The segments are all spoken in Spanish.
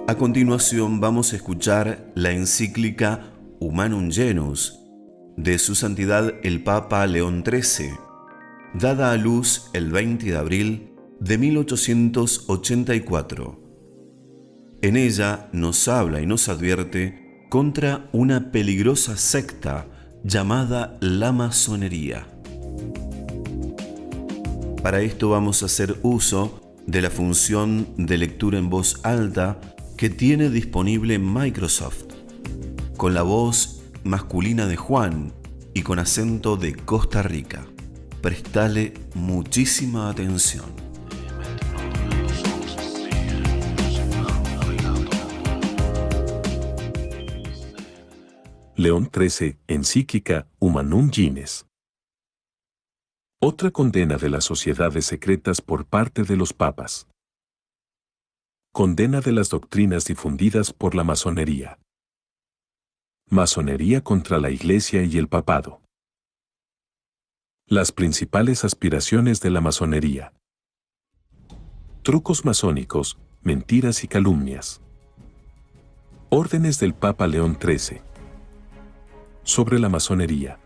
A continuación vamos a escuchar la encíclica Humanum Genus de Su Santidad el Papa León XIII, dada a luz el 20 de abril de 1884. En ella nos habla y nos advierte contra una peligrosa secta llamada la masonería. Para esto vamos a hacer uso de la función de lectura en voz alta que tiene disponible Microsoft, con la voz masculina de Juan y con acento de Costa Rica. Prestale muchísima atención. León XIII, encíclica Humanum Genus. Otra condena de las sociedades secretas por parte de los papas. Condena de las doctrinas difundidas por la masonería. Masonería contra la Iglesia y el papado. Las principales aspiraciones de la masonería. Trucos masónicos, mentiras y calumnias. Órdenes del Papa León XIII. Sobre la masonería.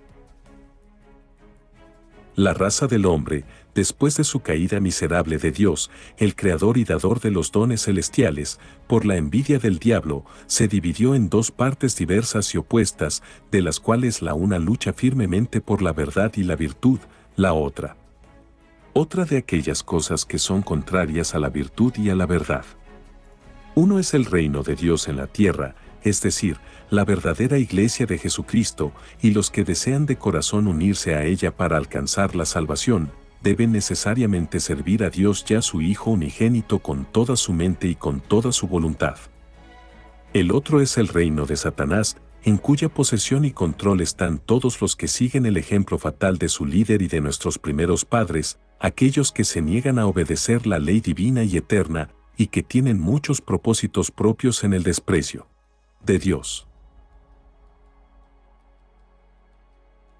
La raza del hombre, después de su caída miserable de Dios, el creador y dador de los dones celestiales, por la envidia del diablo, se dividió en dos partes diversas y opuestas, de las cuales la una lucha firmemente por la verdad y la virtud, la otra de aquellas cosas que son contrarias a la virtud y a la verdad. Uno es el reino de Dios en la tierra, es decir, la verdadera Iglesia de Jesucristo, y los que desean de corazón unirse a ella para alcanzar la salvación, deben necesariamente servir a Dios y a su Hijo unigénito con toda su mente y con toda su voluntad. El otro es el reino de Satanás, en cuya posesión y control están todos los que siguen el ejemplo fatal de su líder y de nuestros primeros padres, aquellos que se niegan a obedecer la ley divina y eterna, y que tienen muchos propósitos propios en el desprecio de Dios.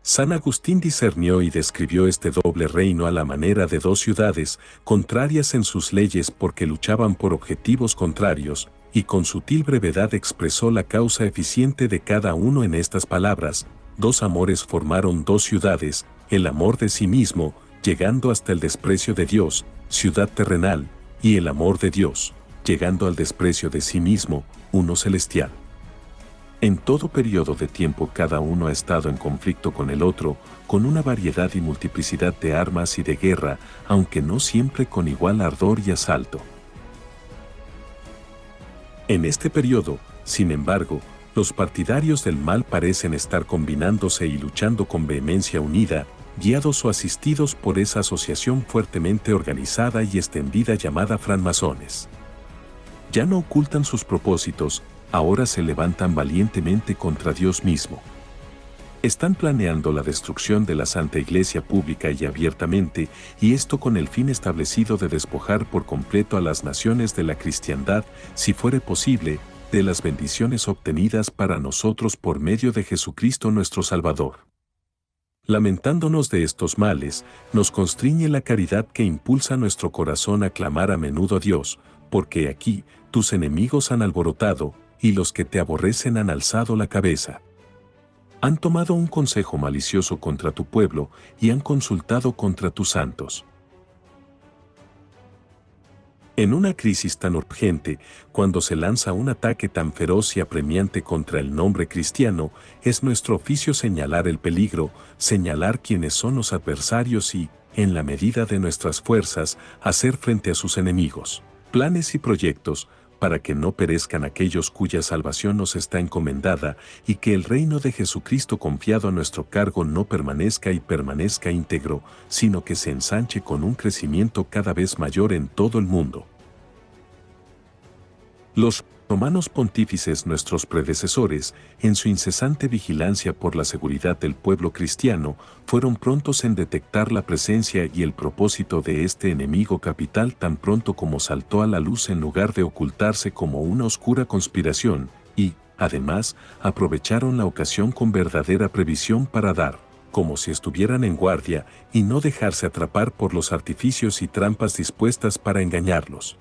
San Agustín discernió y describió este doble reino a la manera de dos ciudades, contrarias en sus leyes porque luchaban por objetivos contrarios, y con sutil brevedad expresó la causa eficiente de cada uno en estas palabras: dos amores formaron dos ciudades, el amor de sí mismo, llegando hasta el desprecio de Dios, ciudad terrenal, y el amor de Dios, llegando al desprecio de sí mismo, uno celestial. En todo periodo de tiempo cada uno ha estado en conflicto con el otro, con una variedad y multiplicidad de armas y de guerra, aunque no siempre con igual ardor y asalto. En este periodo, sin embargo, los partidarios del mal parecen estar combinándose y luchando con vehemencia unida, guiados o asistidos por esa asociación fuertemente organizada y extendida llamada francmasones. Ya no ocultan sus propósitos, ahora se levantan valientemente contra Dios mismo. Están planeando la destrucción de la Santa Iglesia pública y abiertamente, y esto con el fin establecido de despojar por completo a las naciones de la cristiandad, si fuere posible, de las bendiciones obtenidas para nosotros por medio de Jesucristo nuestro Salvador. Lamentándonos de estos males, nos constriñe la caridad que impulsa nuestro corazón a clamar a menudo a Dios, porque aquí tus enemigos han alborotado, y los que te aborrecen han alzado la cabeza. Han tomado un consejo malicioso contra tu pueblo y han consultado contra tus santos. En una crisis tan urgente, cuando se lanza un ataque tan feroz y apremiante contra el nombre cristiano, es nuestro oficio señalar el peligro, señalar quiénes son los adversarios y, en la medida de nuestras fuerzas, hacer frente a sus enemigos, planes y proyectos, para que no perezcan aquellos cuya salvación nos está encomendada, y que el reino de Jesucristo confiado a nuestro cargo no permanezca y permanezca íntegro, sino que se ensanche con un crecimiento cada vez mayor en todo el mundo. Los romanos pontífices, nuestros predecesores, en su incesante vigilancia por la seguridad del pueblo cristiano, fueron prontos en detectar la presencia y el propósito de este enemigo capital tan pronto como saltó a la luz en lugar de ocultarse como una oscura conspiración, y, además, aprovecharon la ocasión con verdadera previsión para dar, como si estuvieran en guardia, y no dejarse atrapar por los artificios y trampas dispuestas para engañarlos.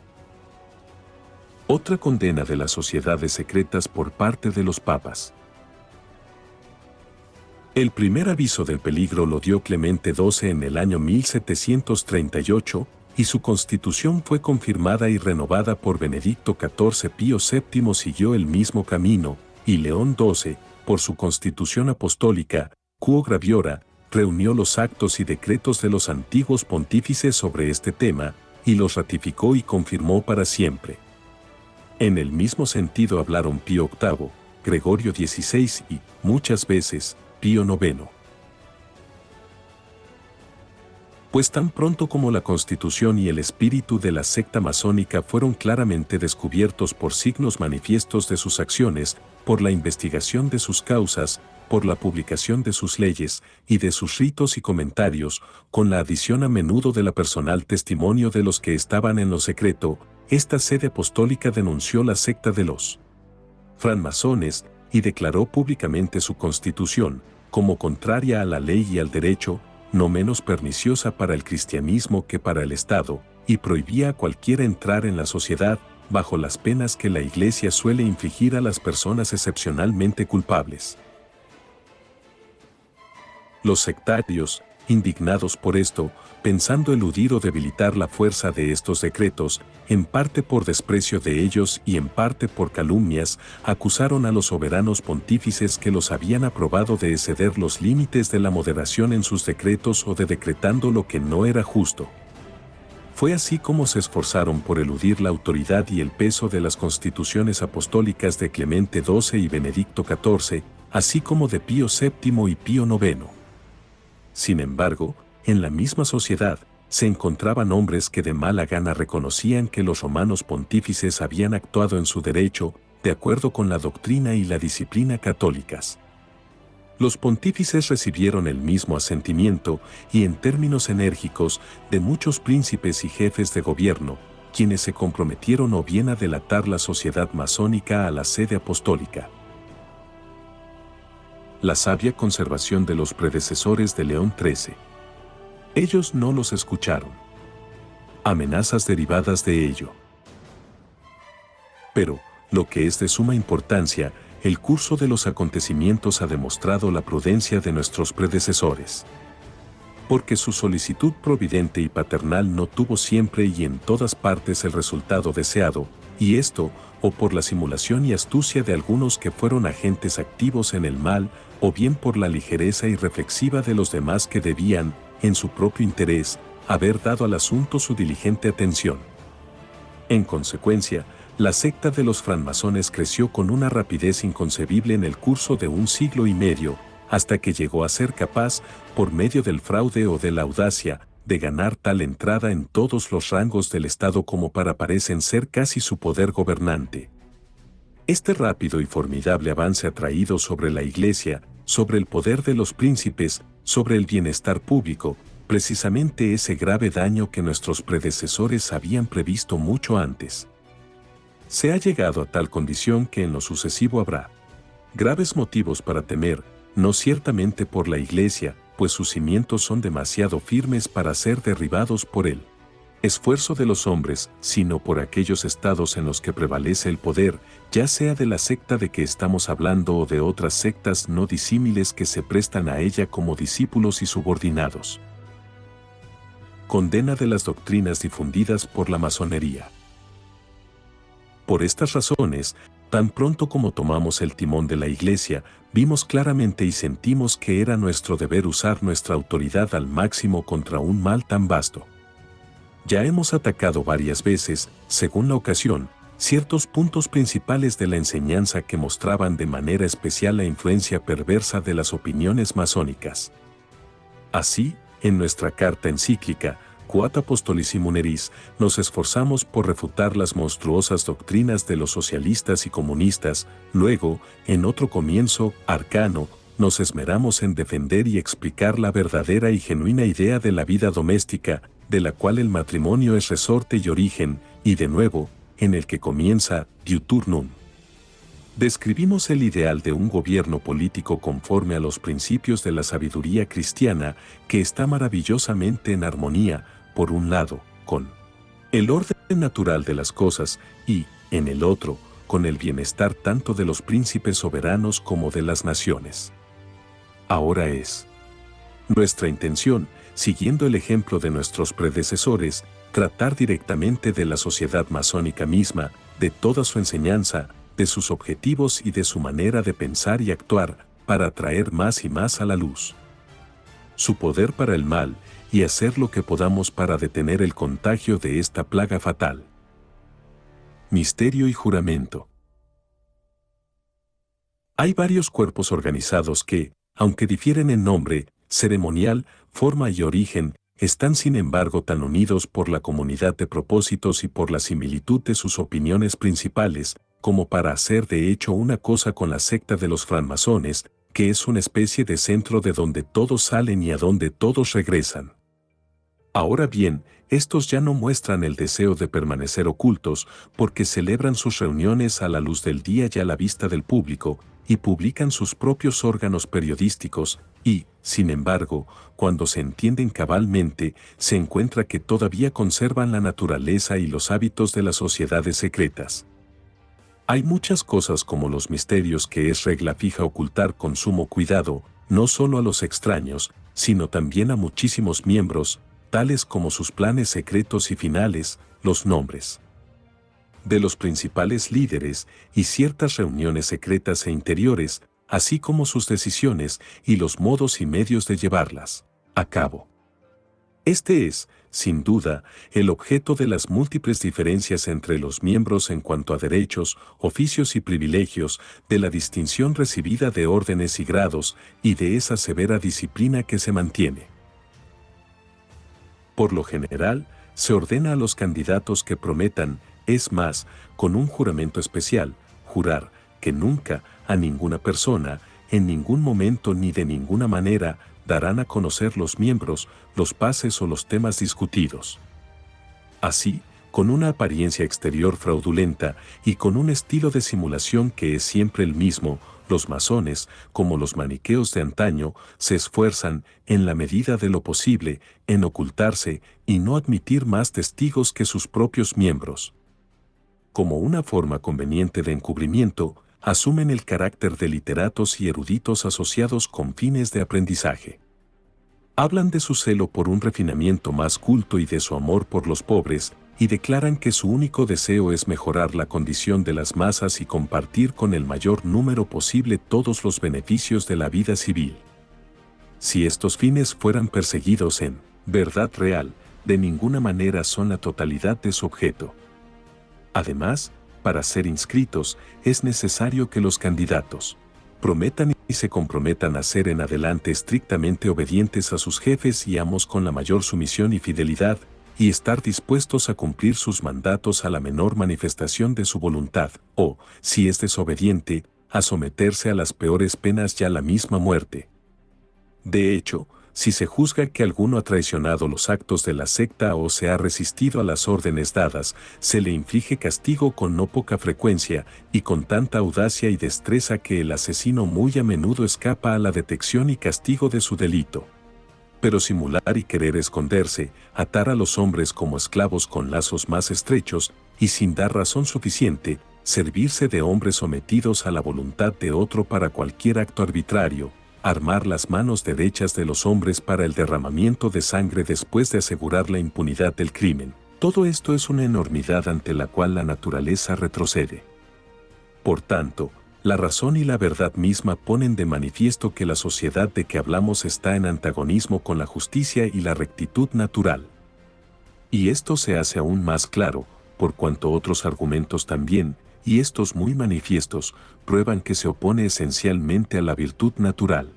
Otra condena de las sociedades secretas por parte de los papas. El primer aviso del peligro lo dio Clemente XII en el año 1738, y su constitución fue confirmada y renovada por Benedicto XIV. Pío VII siguió el mismo camino, y León XII, por su constitución apostólica, Quo Graviora, reunió los actos y decretos de los antiguos pontífices sobre este tema, y los ratificó y confirmó para siempre. En el mismo sentido hablaron Pío VIII, Gregorio XVI y, muchas veces, Pío IX. Pues tan pronto como la constitución y el espíritu de la secta masónica fueron claramente descubiertos por signos manifiestos de sus acciones, por la investigación de sus causas, por la publicación de sus leyes y de sus ritos y comentarios, con la adición a menudo de la personal testimonio de los que estaban en lo secreto, esta sede apostólica denunció la secta de los francmasones y declaró públicamente su constitución como contraria a la ley y al derecho, no menos perniciosa para el cristianismo que para el Estado, y prohibía a cualquiera entrar en la sociedad bajo las penas que la Iglesia suele infligir a las personas excepcionalmente culpables. Los sectarios, indignados por esto, pensando eludir o debilitar la fuerza de estos decretos, en parte por desprecio de ellos y en parte por calumnias, acusaron a los soberanos pontífices que los habían aprobado de exceder los límites de la moderación en sus decretos o de decretando lo que no era justo. Fue así como se esforzaron por eludir la autoridad y el peso de las constituciones apostólicas de Clemente XII y Benedicto XIV, así como de Pío VII y Pío IX. Sin embargo, en la misma sociedad, se encontraban hombres que de mala gana reconocían que los romanos pontífices habían actuado en su derecho, de acuerdo con la doctrina y la disciplina católicas. Los pontífices recibieron el mismo asentimiento, y en términos enérgicos, de muchos príncipes y jefes de gobierno, quienes se comprometieron o bien a delatar la sociedad masónica a la sede apostólica. La sabia conservación de los predecesores de León XIII. Ellos no los escucharon. Amenazas derivadas de ello. Pero, lo que es de suma importancia, el curso de los acontecimientos ha demostrado la prudencia de nuestros predecesores. Porque su solicitud providente y paternal no tuvo siempre y en todas partes el resultado deseado, y esto, o por la simulación y astucia de algunos que fueron agentes activos en el mal, o bien por la ligereza irreflexiva de los demás que debían, en su propio interés, haber dado al asunto su diligente atención. En consecuencia, la secta de los francmasones creció con una rapidez inconcebible en el curso de un siglo y medio, hasta que llegó a ser capaz, por medio del fraude o de la audacia, de ganar tal entrada en todos los rangos del Estado como para parecen ser casi su poder gobernante. Este rápido y formidable avance ha traído sobre la Iglesia, sobre el poder de los príncipes, sobre el bienestar público, precisamente ese grave daño que nuestros predecesores habían previsto mucho antes. Se ha llegado a tal condición que en lo sucesivo habrá graves motivos para temer, no ciertamente por la Iglesia, pues sus cimientos son demasiado firmes para ser derribados por el esfuerzo de los hombres, sino por aquellos estados en los que prevalece el poder, ya sea de la secta de que estamos hablando o de otras sectas no disímiles que se prestan a ella como discípulos y subordinados. Condena de las doctrinas difundidas por la masonería. Por estas razones, tan pronto como tomamos el timón de la Iglesia, vimos claramente y sentimos que era nuestro deber usar nuestra autoridad al máximo contra un mal tan vasto. Ya hemos atacado varias veces, según la ocasión, ciertos puntos principales de la enseñanza que mostraban de manera especial la influencia perversa de las opiniones masónicas. Así, en nuestra carta encíclica, Quod Apostolici Muneris, nos esforzamos por refutar las monstruosas doctrinas de los socialistas y comunistas. Luego, en otro comienzo, arcano, nos esmeramos en defender y explicar la verdadera y genuina idea de la vida doméstica, de la cual el matrimonio es resorte y origen, y de nuevo, en el que comienza Diuturnum. Describimos el ideal de un gobierno político conforme a los principios de la sabiduría cristiana, que está maravillosamente en armonía, por un lado, con el orden natural de las cosas y, en el otro, con el bienestar tanto de los príncipes soberanos como de las naciones. Ahora es nuestra intención, siguiendo el ejemplo de nuestros predecesores, tratar directamente de la sociedad masónica misma, de toda su enseñanza, de sus objetivos y de su manera de pensar y actuar, para atraer más y más a la luz su poder para el mal y hacer lo que podamos para detener el contagio de esta plaga fatal. Misterio y juramento. Hay varios cuerpos organizados que, aunque difieren en nombre, ceremonial, forma y origen, están sin embargo tan unidos por la comunidad de propósitos y por la similitud de sus opiniones principales, como para hacer de hecho una cosa con la secta de los francmasones, que es una especie de centro de donde todos salen y a donde todos regresan. Ahora bien, estos ya no muestran el deseo de permanecer ocultos, porque celebran sus reuniones a la luz del día y a la vista del público, y publican sus propios órganos periodísticos, y, sin embargo, cuando se entienden cabalmente, se encuentra que todavía conservan la naturaleza y los hábitos de las sociedades secretas. Hay muchas cosas como los misterios que es regla fija ocultar con sumo cuidado, no solo a los extraños, sino también a muchísimos miembros, tales como sus planes secretos y finales, los nombres de los principales líderes y ciertas reuniones secretas e interiores, así como sus decisiones y los modos y medios de llevarlas a cabo. Este es, sin duda, el objeto de las múltiples diferencias entre los miembros en cuanto a derechos, oficios y privilegios, de la distinción recibida de órdenes y grados, y de esa severa disciplina que se mantiene. Por lo general, se ordena a los candidatos que prometan, es más, con un juramento especial, jurar que nunca, a ninguna persona, en ningún momento ni de ninguna manera, darán a conocer los miembros, los pases o los temas discutidos. Así, con una apariencia exterior fraudulenta y con un estilo de simulación que es siempre el mismo, los masones, como los maniqueos de antaño, se esfuerzan, en la medida de lo posible, en ocultarse y no admitir más testigos que sus propios miembros. Como una forma conveniente de encubrimiento, asumen el carácter de literatos y eruditos asociados con fines de aprendizaje. Hablan de su celo por un refinamiento más culto y de su amor por los pobres, y declaran que su único deseo es mejorar la condición de las masas y compartir con el mayor número posible todos los beneficios de la vida civil. Si estos fines fueran perseguidos en verdad real, de ninguna manera son la totalidad de su objeto. Además, para ser inscritos, es necesario que los candidatos prometan y se comprometan a ser en adelante estrictamente obedientes a sus jefes y amos con la mayor sumisión y fidelidad, y estar dispuestos a cumplir sus mandatos a la menor manifestación de su voluntad, o, si es desobediente, a someterse a las peores penas y a la misma muerte. De hecho, si se juzga que alguno ha traicionado los actos de la secta o se ha resistido a las órdenes dadas, se le inflige castigo con no poca frecuencia y con tanta audacia y destreza que el asesino muy a menudo escapa a la detección y castigo de su delito. Pero simular y querer esconderse, atar a los hombres como esclavos con lazos más estrechos y sin dar razón suficiente, servirse de hombres sometidos a la voluntad de otro para cualquier acto arbitrario, armar las manos derechas de los hombres para el derramamiento de sangre después de asegurar la impunidad del crimen. Todo esto es una enormidad ante la cual la naturaleza retrocede. Por tanto, la razón y la verdad misma ponen de manifiesto que la sociedad de que hablamos está en antagonismo con la justicia y la rectitud natural. Y esto se hace aún más claro, por cuanto otros argumentos también, y estos muy manifiestos, prueban que se opone esencialmente a la virtud natural.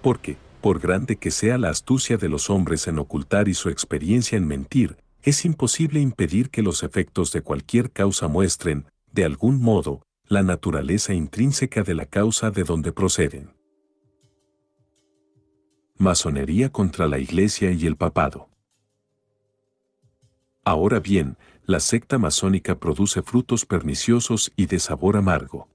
Porque, por grande que sea la astucia de los hombres en ocultar y su experiencia en mentir, es imposible impedir que los efectos de cualquier causa muestren, de algún modo, la naturaleza intrínseca de la causa de donde proceden. Masonería contra la Iglesia y el Papado. Ahora bien, la secta masónica produce frutos perniciosos y de sabor amargo.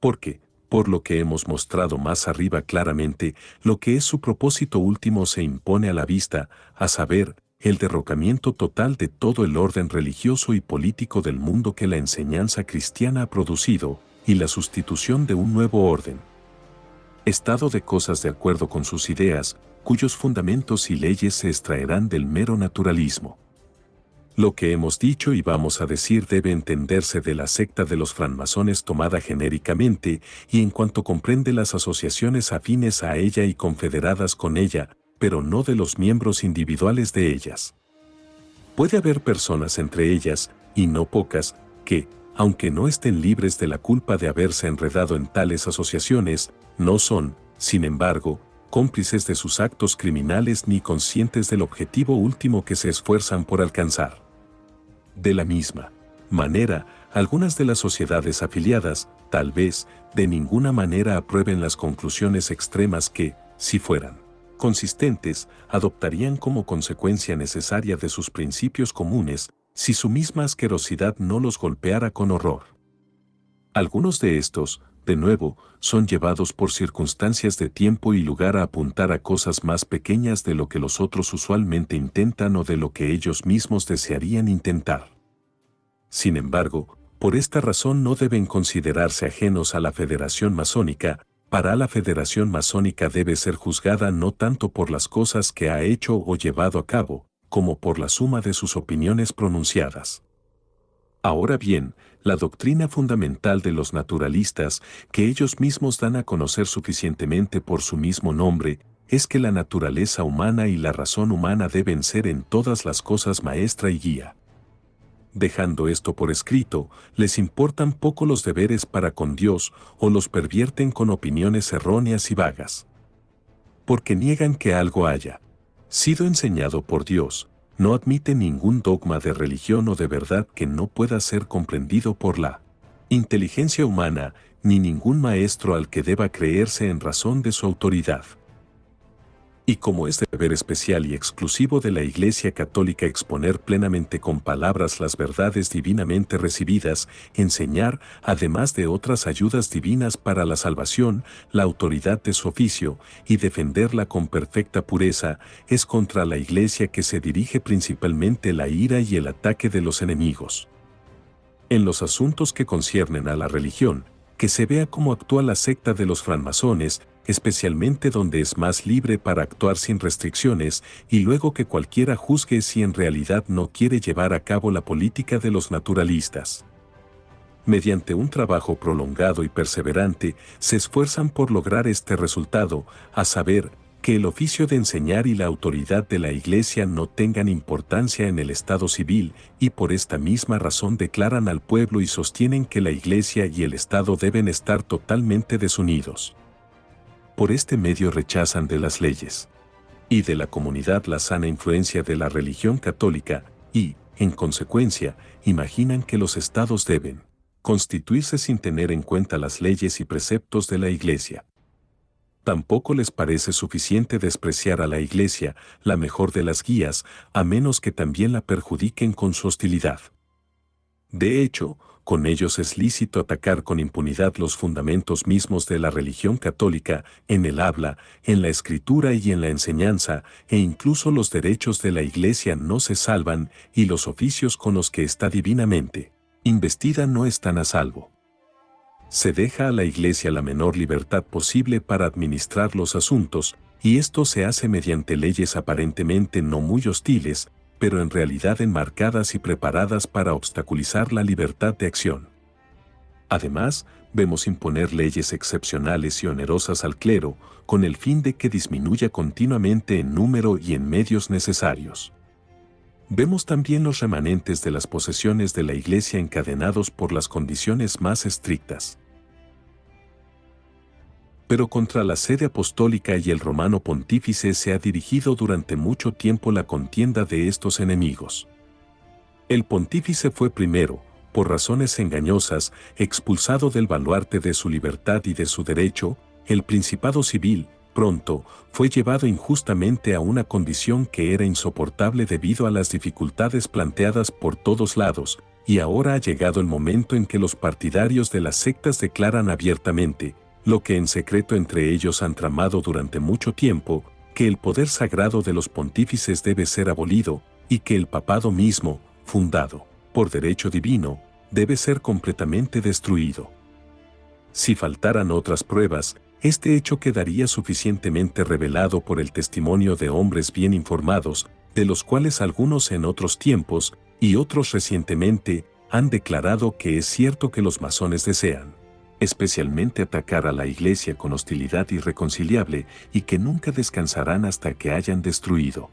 Porque, por lo que hemos mostrado más arriba claramente, lo que es su propósito último se impone a la vista, a saber, el derrocamiento total de todo el orden religioso y político del mundo que la enseñanza cristiana ha producido, y la sustitución de un nuevo orden. Estado de cosas de acuerdo con sus ideas, cuyos fundamentos y leyes se extraerán del mero naturalismo. Lo que hemos dicho y vamos a decir debe entenderse de la secta de los francmasones tomada genéricamente y en cuanto comprende las asociaciones afines a ella y confederadas con ella, pero no de los miembros individuales de ellas. Puede haber personas entre ellas, y no pocas, que, aunque no estén libres de la culpa de haberse enredado en tales asociaciones, no son, sin embargo, cómplices de sus actos criminales ni conscientes del objetivo último que se esfuerzan por alcanzar. De la misma manera, algunas de las sociedades afiliadas, tal vez, de ninguna manera aprueben las conclusiones extremas que, si fueran consistentes, adoptarían como consecuencia necesaria de sus principios comunes, si su misma asquerosidad no los golpeara con horror. Algunos de estos, de nuevo, son llevados por circunstancias de tiempo y lugar a apuntar a cosas más pequeñas de lo que los otros usualmente intentan o de lo que ellos mismos desearían intentar. Sin embargo, por esta razón no deben considerarse ajenos a la Federación Masónica. Para la Federación Masónica debe ser juzgada no tanto por las cosas que ha hecho o llevado a cabo, como por la suma de sus opiniones pronunciadas. Ahora bien, la doctrina fundamental de los naturalistas, que ellos mismos dan a conocer suficientemente por su mismo nombre, es que la naturaleza humana y la razón humana deben ser en todas las cosas maestra y guía. Dejando esto por escrito, les importan poco los deberes para con Dios o los pervierten con opiniones erróneas y vagas. Porque niegan que algo haya sido enseñado por Dios, no admite ningún dogma de religión o de verdad que no pueda ser comprendido por la inteligencia humana, ni ningún maestro al que deba creerse en razón de su autoridad. Y como es deber especial y exclusivo de la Iglesia Católica exponer plenamente con palabras las verdades divinamente recibidas, enseñar, además de otras ayudas divinas para la salvación, la autoridad de su oficio, y defenderla con perfecta pureza, es contra la Iglesia que se dirige principalmente la ira y el ataque de los enemigos. En los asuntos que conciernen a la religión, que se vea cómo actúa la secta de los francmasones, especialmente donde es más libre para actuar sin restricciones, y luego que cualquiera juzgue si en realidad no quiere llevar a cabo la política de los naturalistas. Mediante un trabajo prolongado y perseverante, se esfuerzan por lograr este resultado, a saber, que el oficio de enseñar y la autoridad de la Iglesia no tengan importancia en el estado civil, y por esta misma razón declaran al pueblo y sostienen que la Iglesia y el Estado deben estar totalmente desunidos. Por este medio rechazan de las leyes y de la comunidad la sana influencia de la religión católica y, en consecuencia, imaginan que los estados deben constituirse sin tener en cuenta las leyes y preceptos de la Iglesia. Tampoco les parece suficiente despreciar a la Iglesia, la mejor de las guías, a menos que también la perjudiquen con su hostilidad. De hecho, con ellos es lícito atacar con impunidad los fundamentos mismos de la religión católica, en el habla, en la escritura y en la enseñanza, e incluso los derechos de la Iglesia no se salvan, y los oficios con los que está divinamente investida no están a salvo. Se deja a la Iglesia la menor libertad posible para administrar los asuntos, y esto se hace mediante leyes aparentemente no muy hostiles, pero en realidad enmarcadas y preparadas para obstaculizar la libertad de acción. Además, vemos imponer leyes excepcionales y onerosas al clero, con el fin de que disminuya continuamente en número y en medios necesarios. Vemos también los remanentes de las posesiones de la Iglesia encadenados por las condiciones más estrictas. Pero contra la sede apostólica y el romano pontífice se ha dirigido durante mucho tiempo la contienda de estos enemigos. El pontífice fue primero, por razones engañosas, expulsado del baluarte de su libertad y de su derecho. El principado civil, pronto, fue llevado injustamente a una condición que era insoportable debido a las dificultades planteadas por todos lados, y ahora ha llegado el momento en que los partidarios de las sectas declaran abiertamente, lo que en secreto entre ellos han tramado durante mucho tiempo, que el poder sagrado de los pontífices debe ser abolido, y que el papado mismo, fundado por derecho divino, debe ser completamente destruido. Si faltaran otras pruebas, este hecho quedaría suficientemente revelado por el testimonio de hombres bien informados, de los cuales algunos en otros tiempos, y otros recientemente, han declarado que es cierto que los masones desean, especialmente atacar a la Iglesia con hostilidad irreconciliable y que nunca descansarán hasta que hayan destruido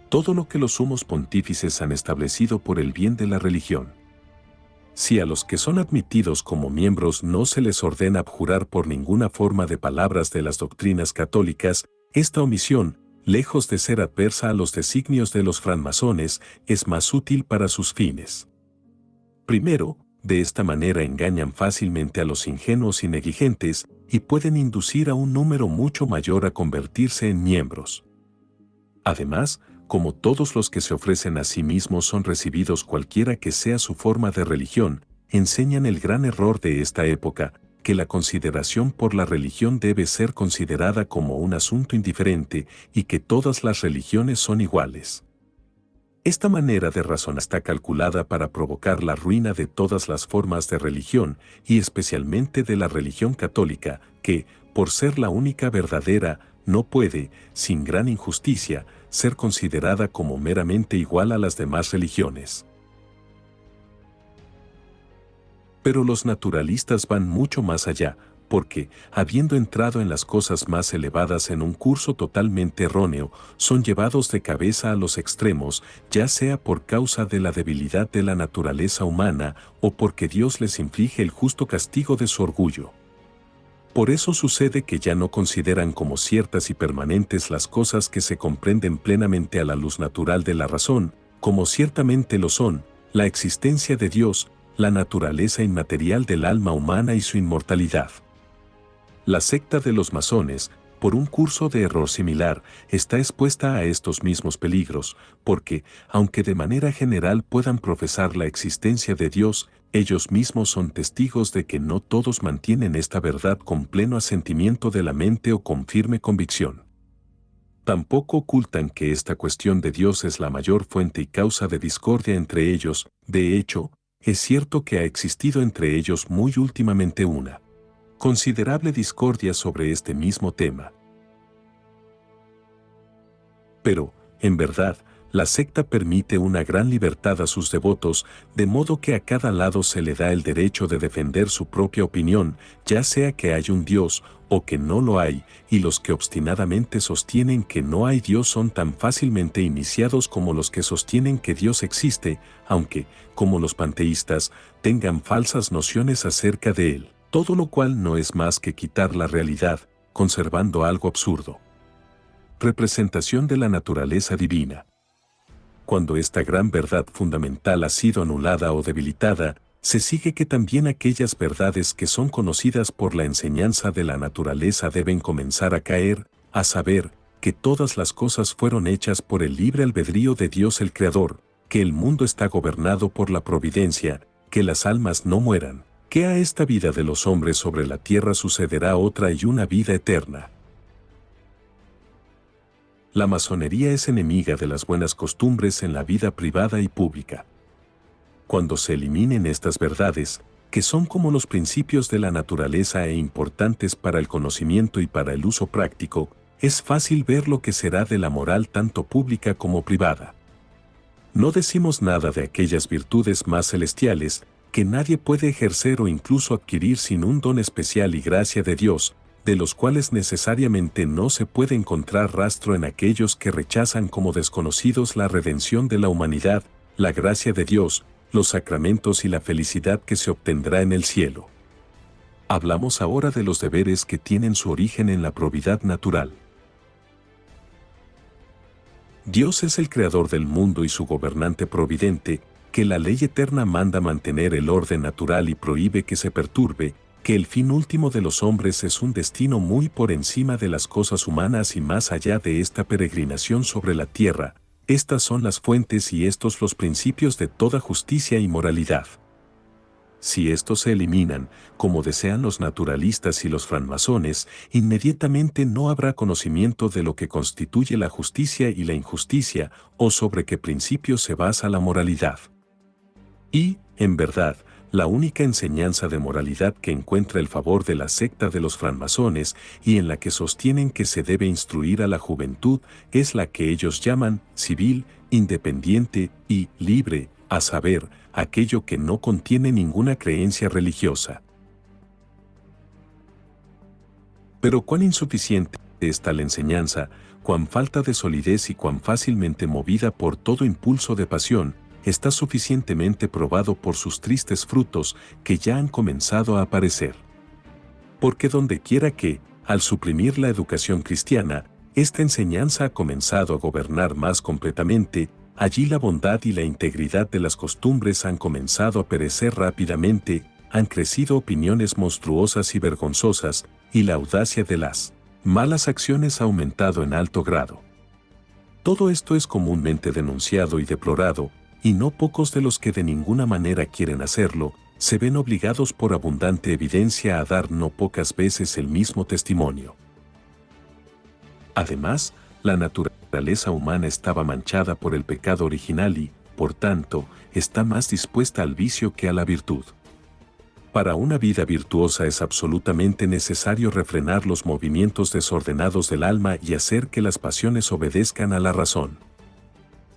todo lo que los sumos pontífices han establecido por el bien de la religión. Si a los que son admitidos como miembros no se les ordena abjurar por ninguna forma de palabras de las doctrinas católicas, esta omisión, lejos de ser adversa a los designios de los francmasones, es más útil para sus fines. Primero, de esta manera engañan fácilmente a los ingenuos y negligentes y pueden inducir a un número mucho mayor a convertirse en miembros. Además, como todos los que se ofrecen a sí mismos son recibidos cualquiera que sea su forma de religión, enseñan el gran error de esta época, que la consideración por la religión debe ser considerada como un asunto indiferente y que todas las religiones son iguales. Esta manera de razonar está calculada para provocar la ruina de todas las formas de religión y especialmente de la religión católica, que, por ser la única verdadera, no puede, sin gran injusticia, ser considerada como meramente igual a las demás religiones. Pero los naturalistas van mucho más allá, porque, habiendo entrado en las cosas más elevadas en un curso totalmente erróneo, son llevados de cabeza a los extremos, ya sea por causa de la debilidad de la naturaleza humana o porque Dios les inflige el justo castigo de su orgullo. Por eso sucede que ya no consideran como ciertas y permanentes las cosas que se comprenden plenamente a la luz natural de la razón, como ciertamente lo son, la existencia de Dios, la naturaleza inmaterial del alma humana y su inmortalidad. La secta de los masones, por un curso de error similar, está expuesta a estos mismos peligros, porque, aunque de manera general puedan profesar la existencia de Dios, ellos mismos son testigos de que no todos mantienen esta verdad con pleno asentimiento de la mente o con firme convicción. Tampoco ocultan que esta cuestión de Dios es la mayor fuente y causa de discordia entre ellos. De hecho, es cierto que ha existido entre ellos muy últimamente una considerable discordia sobre este mismo tema. Pero, en verdad, la secta permite una gran libertad a sus devotos, de modo que a cada lado se le da el derecho de defender su propia opinión, ya sea que hay un Dios o que no lo hay, y los que obstinadamente sostienen que no hay Dios son tan fácilmente iniciados como los que sostienen que Dios existe, aunque, como los panteístas, tengan falsas nociones acerca de él. Todo lo cual no es más que quitar la realidad, conservando algo absurdo. Representación de la naturaleza divina. Cuando esta gran verdad fundamental ha sido anulada o debilitada, se sigue que también aquellas verdades que son conocidas por la enseñanza de la naturaleza deben comenzar a caer, a saber, que todas las cosas fueron hechas por el libre albedrío de Dios el Creador, que el mundo está gobernado por la providencia, que las almas no mueran, que a esta vida de los hombres sobre la tierra sucederá otra y una vida eterna. La masonería es enemiga de las buenas costumbres en la vida privada y pública. Cuando se eliminen estas verdades, que son como los principios de la naturaleza e importantes para el conocimiento y para el uso práctico, es fácil ver lo que será de la moral tanto pública como privada. No decimos nada de aquellas virtudes más celestiales, que nadie puede ejercer o incluso adquirir sin un don especial y gracia de Dios, de los cuales necesariamente no se puede encontrar rastro en aquellos que rechazan como desconocidos la redención de la humanidad, la gracia de Dios, los sacramentos y la felicidad que se obtendrá en el cielo. Hablamos ahora de los deberes que tienen su origen en la probidad natural. Dios es el creador del mundo y su gobernante providente, que la ley eterna manda mantener el orden natural y prohíbe que se perturbe, que el fin último de los hombres es un destino muy por encima de las cosas humanas y más allá de esta peregrinación sobre la tierra. Estas son las fuentes y estos los principios de toda justicia y moralidad. Si estos se eliminan, como desean los naturalistas y los francmasones, inmediatamente no habrá conocimiento de lo que constituye la justicia y la injusticia, o sobre qué principio se basa la moralidad. Y, en verdad, la única enseñanza de moralidad que encuentra el favor de la secta de los francmasones y en la que sostienen que se debe instruir a la juventud es la que ellos llaman civil, independiente y libre, a saber, aquello que no contiene ninguna creencia religiosa. Pero cuán insuficiente es tal enseñanza, cuán falta de solidez y cuán fácilmente movida por todo impulso de pasión, está suficientemente probado por sus tristes frutos que ya han comenzado a aparecer. Porque donde quiera que, al suprimir la educación cristiana, esta enseñanza ha comenzado a gobernar más completamente, allí la bondad y la integridad de las costumbres han comenzado a perecer rápidamente, han crecido opiniones monstruosas y vergonzosas, y la audacia de las malas acciones ha aumentado en alto grado. Todo esto es comúnmente denunciado y deplorado, y no pocos de los que de ninguna manera quieren hacerlo, se ven obligados por abundante evidencia a dar no pocas veces el mismo testimonio. Además, la naturaleza humana estaba manchada por el pecado original y, por tanto, está más dispuesta al vicio que a la virtud. Para una vida virtuosa es absolutamente necesario refrenar los movimientos desordenados del alma y hacer que las pasiones obedezcan a la razón.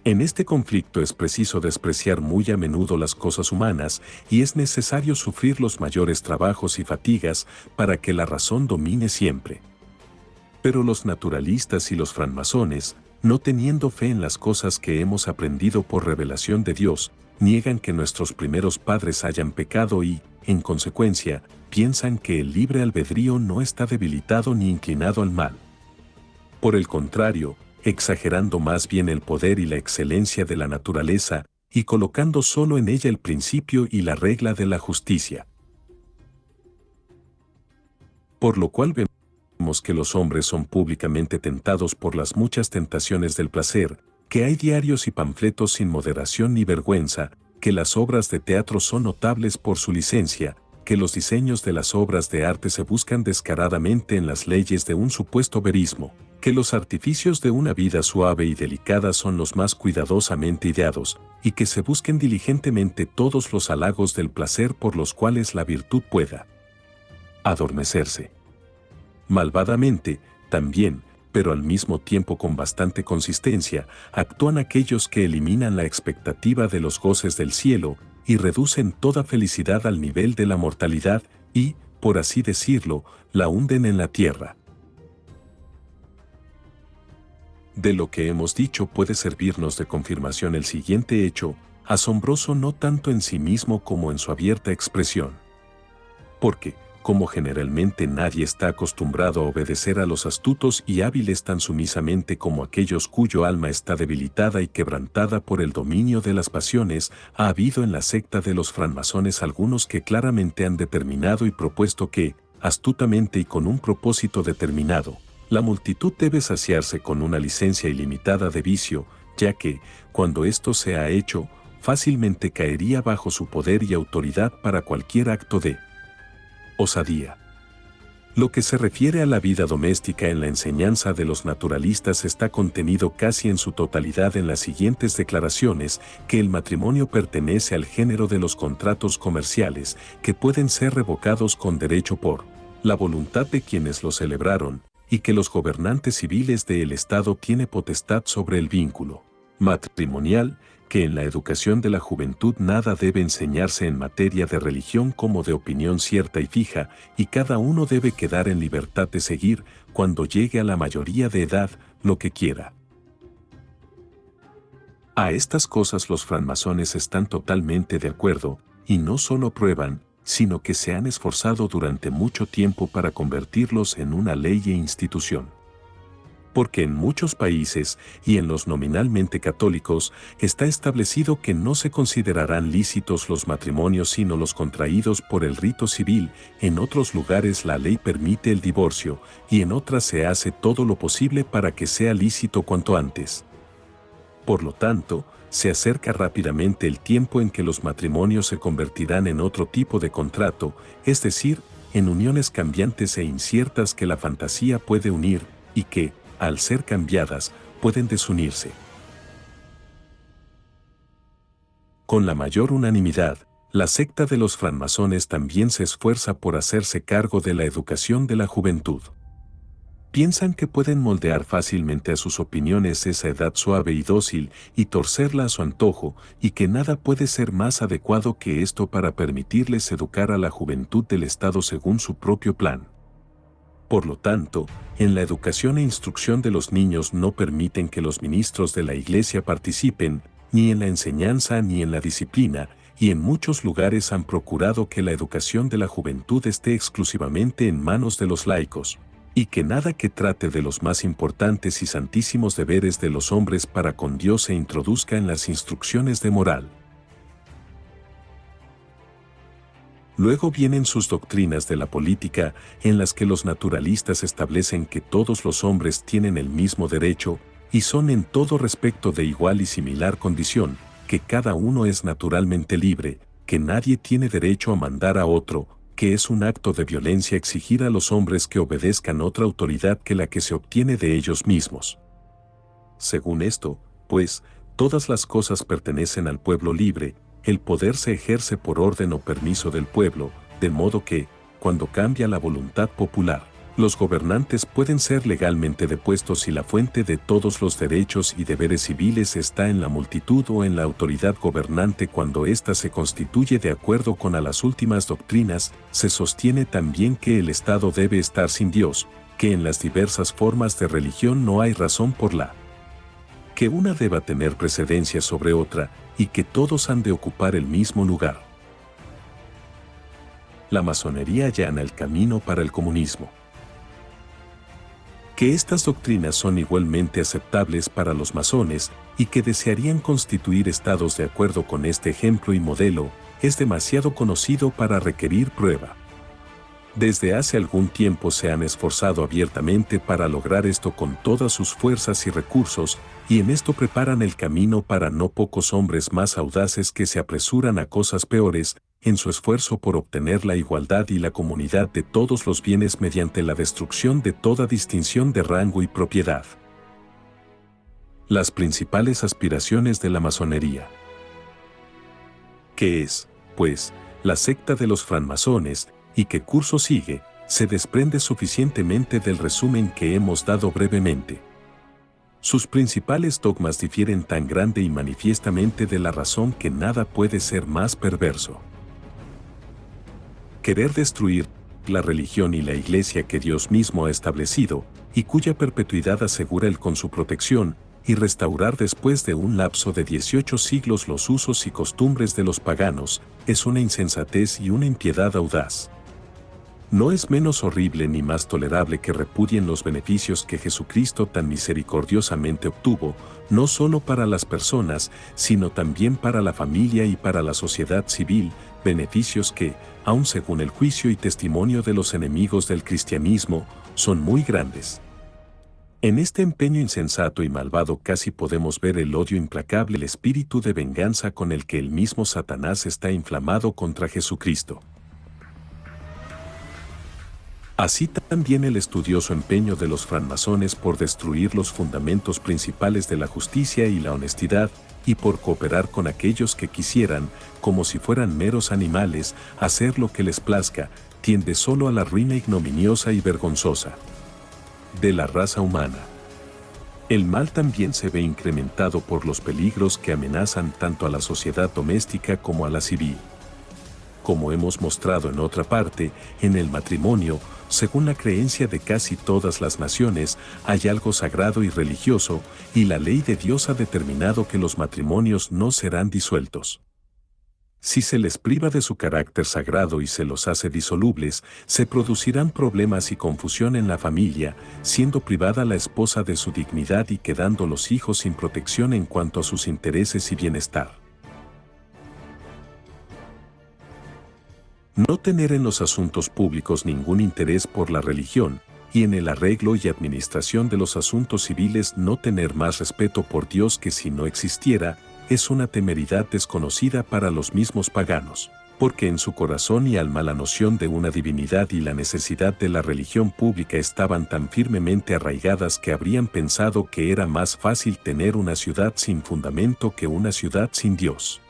En este conflicto es preciso despreciar muy a menudo las cosas humanas y es necesario sufrir los mayores trabajos y fatigas para que la razón domine siempre. Pero los naturalistas y los francmasones, no teniendo fe en las cosas que hemos aprendido por revelación de Dios, niegan que nuestros primeros padres hayan pecado y, en consecuencia, piensan que el libre albedrío no está debilitado ni inclinado al mal. Por el contrario, exagerando más bien el poder y la excelencia de la naturaleza, y colocando solo en ella el principio y la regla de la justicia. Por lo cual vemos que los hombres son públicamente tentados por las muchas tentaciones del placer, que hay diarios y panfletos sin moderación ni vergüenza, que las obras de teatro son notables por su licencia, que los diseños de las obras de arte se buscan descaradamente en las leyes de un supuesto verismo, que los artificios de una vida suave y delicada son los más cuidadosamente ideados, y que se busquen diligentemente todos los halagos del placer por los cuales la virtud pueda adormecerse. Malvadamente, también, pero al mismo tiempo con bastante consistencia, actúan aquellos que eliminan la expectativa de los goces del cielo y reducen toda felicidad al nivel de la mortalidad y, por así decirlo, la hunden en la tierra. De lo que hemos dicho puede servirnos de confirmación el siguiente hecho, asombroso no tanto en sí mismo como en su abierta expresión. Porque, como generalmente nadie está acostumbrado a obedecer a los astutos y hábiles tan sumisamente como aquellos cuyo alma está debilitada y quebrantada por el dominio de las pasiones, ha habido en la secta de los francmasones algunos que claramente han determinado y propuesto que, astutamente y con un propósito determinado, la multitud debe saciarse con una licencia ilimitada de vicio, ya que, cuando esto se ha hecho, fácilmente caería bajo su poder y autoridad para cualquier acto de osadía. Lo que se refiere a la vida doméstica en la enseñanza de los naturalistas está contenido casi en su totalidad en las siguientes declaraciones, que el matrimonio pertenece al género de los contratos comerciales, que pueden ser revocados con derecho por la voluntad de quienes lo celebraron, y que los gobernantes civiles del Estado tienen potestad sobre el vínculo matrimonial, que en la educación de la juventud nada debe enseñarse en materia de religión como de opinión cierta y fija, y cada uno debe quedar en libertad de seguir, cuando llegue a la mayoría de edad, lo que quiera. A estas cosas los francmasones están totalmente de acuerdo, y no solo prueban, sino que se han esforzado durante mucho tiempo para convertirlos en una ley e institución. Porque en muchos países, y en los nominalmente católicos, está establecido que no se considerarán lícitos los matrimonios sino los contraídos por el rito civil, en otros lugares la ley permite el divorcio, y en otras se hace todo lo posible para que sea lícito cuanto antes. Por lo tanto, se acerca rápidamente el tiempo en que los matrimonios se convertirán en otro tipo de contrato, es decir, en uniones cambiantes e inciertas que la fantasía puede unir y que, al ser cambiadas, pueden desunirse. Con la mayor unanimidad, la secta de los francmasones también se esfuerza por hacerse cargo de la educación de la juventud. Piensan que pueden moldear fácilmente a sus opiniones esa edad suave y dócil y torcerla a su antojo, y que nada puede ser más adecuado que esto para permitirles educar a la juventud del Estado según su propio plan. Por lo tanto, en la educación e instrucción de los niños no permiten que los ministros de la Iglesia participen, ni en la enseñanza ni en la disciplina, y en muchos lugares han procurado que la educación de la juventud esté exclusivamente en manos de los laicos, y que nada que trate de los más importantes y santísimos deberes de los hombres para con Dios se introduzca en las instrucciones de moral. Luego vienen sus doctrinas de la política, en las que los naturalistas establecen que todos los hombres tienen el mismo derecho, y son en todo respecto de igual y similar condición, que cada uno es naturalmente libre, que nadie tiene derecho a mandar a otro, que es un acto de violencia exigir a los hombres que obedezcan otra autoridad que la que se obtiene de ellos mismos. Según esto, pues, todas las cosas pertenecen al pueblo libre, el poder se ejerce por orden o permiso del pueblo, de modo que, cuando cambia la voluntad popular, los gobernantes pueden ser legalmente depuestos si la fuente de todos los derechos y deberes civiles está en la multitud o en la autoridad gobernante. Cuando ésta se constituye de acuerdo con las últimas doctrinas, se sostiene también que el Estado debe estar sin Dios, que en las diversas formas de religión no hay razón por la que una deba tener precedencia sobre otra, y que todos han de ocupar el mismo lugar. La masonería allana el camino para el comunismo. Que estas doctrinas son igualmente aceptables para los masones y que desearían constituir estados de acuerdo con este ejemplo y modelo, es demasiado conocido para requerir prueba. Desde hace algún tiempo se han esforzado abiertamente para lograr esto con todas sus fuerzas y recursos, y en esto preparan el camino para no pocos hombres más audaces que se apresuran a cosas peores, en su esfuerzo por obtener la igualdad y la comunidad de todos los bienes mediante la destrucción de toda distinción de rango y propiedad. Las principales aspiraciones de la masonería. ¿Qué es, pues, la secta de los francmasones, y qué curso sigue? Se desprende suficientemente del resumen que hemos dado brevemente. Sus principales dogmas difieren tan grande y manifiestamente de la razón que nada puede ser más perverso. Querer destruir la religión y la Iglesia que Dios mismo ha establecido, y cuya perpetuidad asegura Él con su protección, y restaurar después de un lapso de 18 siglos los usos y costumbres de los paganos, es una insensatez y una impiedad audaz. No es menos horrible ni más tolerable que repudien los beneficios que Jesucristo tan misericordiosamente obtuvo, no solo para las personas, sino también para la familia y para la sociedad civil, beneficios que, aun según el juicio y testimonio de los enemigos del cristianismo, son muy grandes. En este empeño insensato y malvado casi podemos ver el odio implacable, el espíritu de venganza con el que el mismo Satanás está inflamado contra Jesucristo. Así también el estudioso empeño de los francmasones por destruir los fundamentos principales de la justicia y la honestidad, y por cooperar con aquellos que quisieran, como si fueran meros animales, hacer lo que les plazca, tiende solo a la ruina ignominiosa y vergonzosa de la raza humana. El mal también se ve incrementado por los peligros que amenazan tanto a la sociedad doméstica como a la civil. Como hemos mostrado en otra parte, en el matrimonio, según la creencia de casi todas las naciones, hay algo sagrado y religioso, y la ley de Dios ha determinado que los matrimonios no serán disueltos. Si se les priva de su carácter sagrado y se los hace disolubles, se producirán problemas y confusión en la familia, siendo privada la esposa de su dignidad y quedando los hijos sin protección en cuanto a sus intereses y bienestar. No tener en los asuntos públicos ningún interés por la religión, y en el arreglo y administración de los asuntos civiles no tener más respeto por Dios que si no existiera, es una temeridad desconocida para los mismos paganos, porque en su corazón y alma la noción de una divinidad y la necesidad de la religión pública estaban tan firmemente arraigadas que habrían pensado que era más fácil tener una ciudad sin fundamento que una ciudad sin Dios.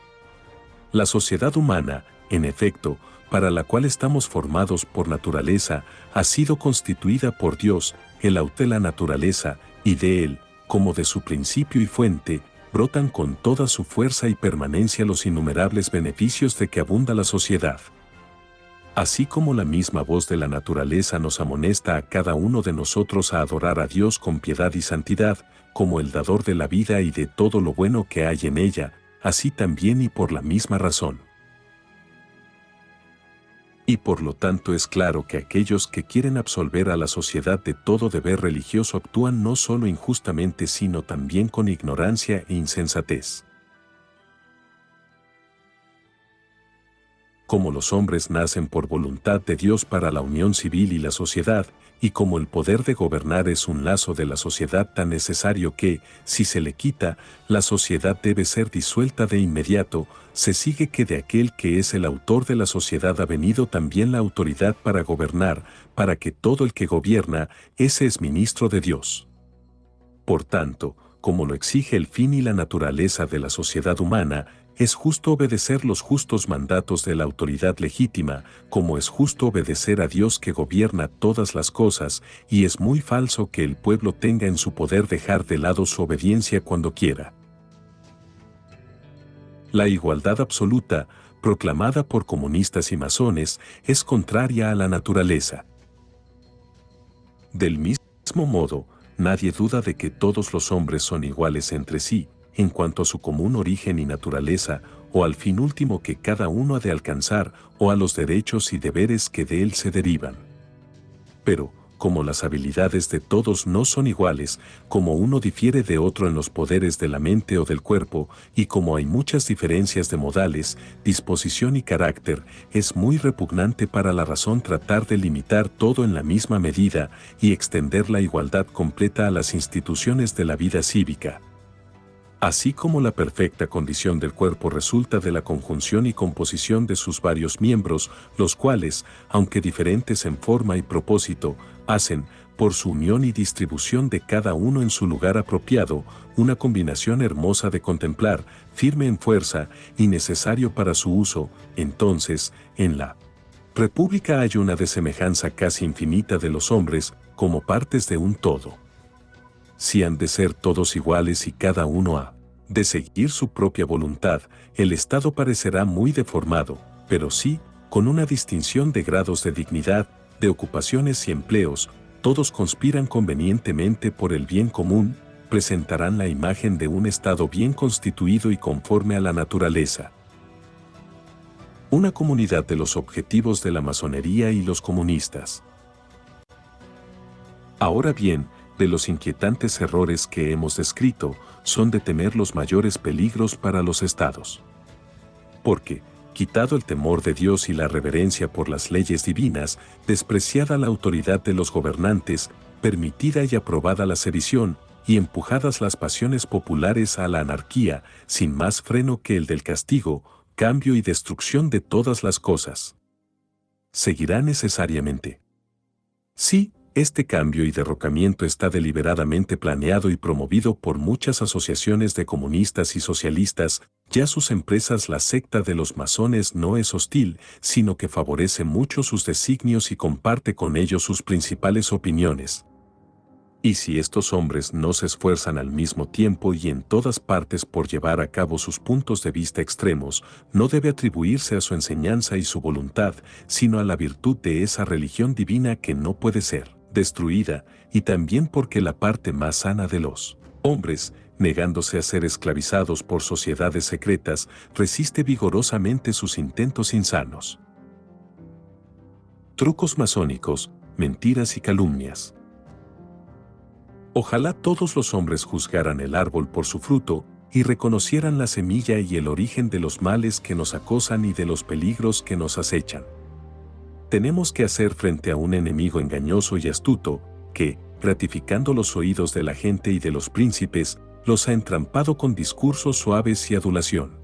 La sociedad humana, en efecto, para la cual estamos formados por naturaleza, ha sido constituida por Dios, el autor de la naturaleza, y de Él, como de su principio y fuente, brotan con toda su fuerza y permanencia los innumerables beneficios de que abunda la sociedad. Así como la misma voz de la naturaleza nos amonesta a cada uno de nosotros a adorar a Dios con piedad y santidad, como el dador de la vida y de todo lo bueno que hay en ella, así también y por la misma razón. Y por lo tanto es claro que aquellos que quieren absolver a la sociedad de todo deber religioso actúan no solo injustamente sino también con ignorancia e insensatez. Como los hombres nacen por voluntad de Dios para la unión civil y la sociedad, y como el poder de gobernar es un lazo de la sociedad tan necesario que, si se le quita, la sociedad debe ser disuelta de inmediato, se sigue que de aquel que es el autor de la sociedad ha venido también la autoridad para gobernar, para que todo el que gobierna, ese es ministro de Dios. Por tanto, como lo exige el fin y la naturaleza de la sociedad humana, es justo obedecer los justos mandatos de la autoridad legítima, como es justo obedecer a Dios que gobierna todas las cosas, y es muy falso que el pueblo tenga en su poder dejar de lado su obediencia cuando quiera. La igualdad absoluta, proclamada por comunistas y masones, es contraria a la naturaleza. Del mismo modo, nadie duda de que todos los hombres son iguales entre sí, en cuanto a su común origen y naturaleza, o al fin último que cada uno ha de alcanzar, o a los derechos y deberes que de él se derivan. Pero, como las habilidades de todos no son iguales, como uno difiere de otro en los poderes de la mente o del cuerpo, y como hay muchas diferencias de modales, disposición y carácter, es muy repugnante para la razón tratar de limitar todo en la misma medida y extender la igualdad completa a las instituciones de la vida cívica. Así como la perfecta condición del cuerpo resulta de la conjunción y composición de sus varios miembros, los cuales, aunque diferentes en forma y propósito, hacen, por su unión y distribución de cada uno en su lugar apropiado, una combinación hermosa de contemplar, firme en fuerza y necesario para su uso, entonces, en la República hay una desemejanza casi infinita de los hombres, como partes de un todo. Si han de ser todos iguales y cada uno ha de seguir su propia voluntad, el Estado parecerá muy deformado, pero sí, con una distinción de grados de dignidad, de ocupaciones y empleos, todos conspiran convenientemente por el bien común, presentarán la imagen de un Estado bien constituido y conforme a la naturaleza. Una comunidad de los objetivos de la masonería y los comunistas. Ahora bien, de los inquietantes errores que hemos descrito, son de temer los mayores peligros para los estados. Porque, quitado el temor de Dios y la reverencia por las leyes divinas, despreciada la autoridad de los gobernantes, permitida y aprobada la sedición, y empujadas las pasiones populares a la anarquía, sin más freno que el del castigo, cambio y destrucción de todas las cosas. Seguirá necesariamente. Sí, este cambio y derrocamiento está deliberadamente planeado y promovido por muchas asociaciones de comunistas y socialistas, ya sus empresas la secta de los masones no es hostil, sino que favorece mucho sus designios y comparte con ellos sus principales opiniones. Y si estos hombres no se esfuerzan al mismo tiempo y en todas partes por llevar a cabo sus puntos de vista extremos, no debe atribuirse a su enseñanza y su voluntad, sino a la virtud de esa religión divina que no puede ser destruida, y también porque la parte más sana de los hombres, negándose a ser esclavizados por sociedades secretas, resiste vigorosamente sus intentos insanos. Trucos masónicos, mentiras y calumnias. Ojalá todos los hombres juzgaran el árbol por su fruto, y reconocieran la semilla y el origen de los males que nos acosan y de los peligros que nos acechan. Tenemos que hacer frente a un enemigo engañoso y astuto, que, gratificando los oídos de la gente y de los príncipes, los ha entrampado con discursos suaves y adulación.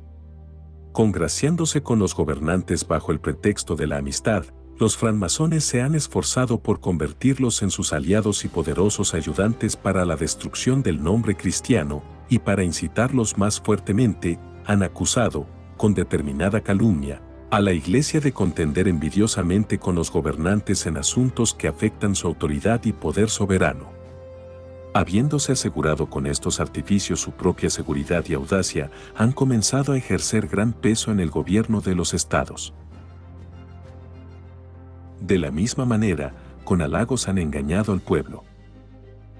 Congraciándose con los gobernantes bajo el pretexto de la amistad, los francmasones se han esforzado por convertirlos en sus aliados y poderosos ayudantes para la destrucción del nombre cristiano, y para incitarlos más fuertemente, han acusado, con determinada calumnia, a la Iglesia de contender envidiosamente con los gobernantes en asuntos que afectan su autoridad y poder soberano. Habiéndose asegurado con estos artificios su propia seguridad y audacia, han comenzado a ejercer gran peso en el gobierno de los estados. De la misma manera, con halagos han engañado al pueblo,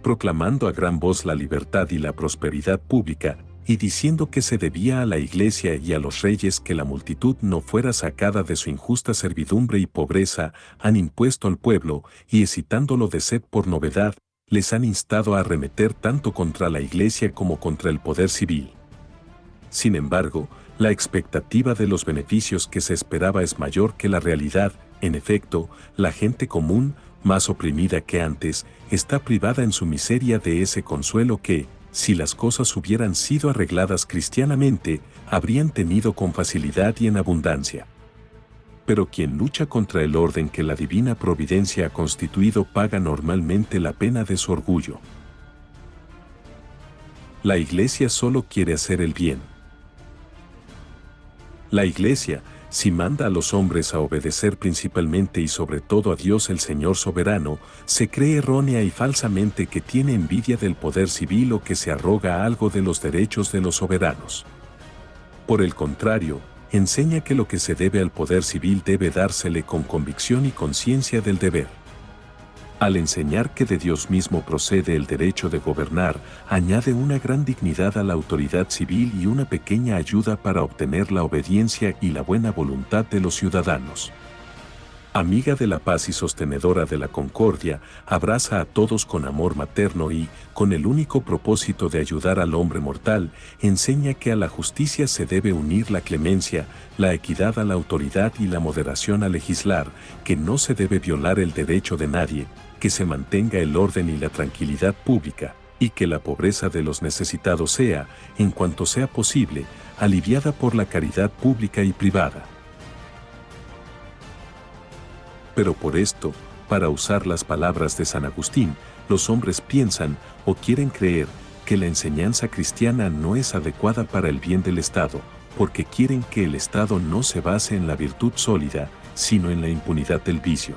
proclamando a gran voz la libertad y la prosperidad pública, y diciendo que se debía a la Iglesia y a los reyes que la multitud no fuera sacada de su injusta servidumbre y pobreza, han impuesto al pueblo, y excitándolo de sed por novedad, les han instado a arremeter tanto contra la Iglesia como contra el poder civil. Sin embargo, la expectativa de los beneficios que se esperaba es mayor que la realidad. En efecto, la gente común, más oprimida que antes, está privada en su miseria de ese consuelo que, si las cosas hubieran sido arregladas cristianamente, habrían tenido con facilidad y en abundancia. Pero quien lucha contra el orden que la divina providencia ha constituido paga normalmente la pena de su orgullo. La Iglesia solo quiere hacer el bien. La Iglesia, si manda a los hombres a obedecer principalmente y sobre todo a Dios el Señor soberano, se cree errónea y falsamente que tiene envidia del poder civil o que se arroga algo de los derechos de los soberanos. Por el contrario, enseña que lo que se debe al poder civil debe dársele con convicción y conciencia del deber. Al enseñar que de Dios mismo procede el derecho de gobernar, añade una gran dignidad a la autoridad civil y una pequeña ayuda para obtener la obediencia y la buena voluntad de los ciudadanos. Amiga de la paz y sostenedora de la concordia, abraza a todos con amor materno y, con el único propósito de ayudar al hombre mortal, enseña que a la justicia se debe unir la clemencia, la equidad a la autoridad y la moderación a legislar, que no se debe violar el derecho de nadie, que se mantenga el orden y la tranquilidad pública, y que la pobreza de los necesitados sea, en cuanto sea posible, aliviada por la caridad pública y privada. Pero por esto, para usar las palabras de San Agustín, los hombres piensan o quieren creer que la enseñanza cristiana no es adecuada para el bien del Estado, porque quieren que el Estado no se base en la virtud sólida, sino en la impunidad del vicio.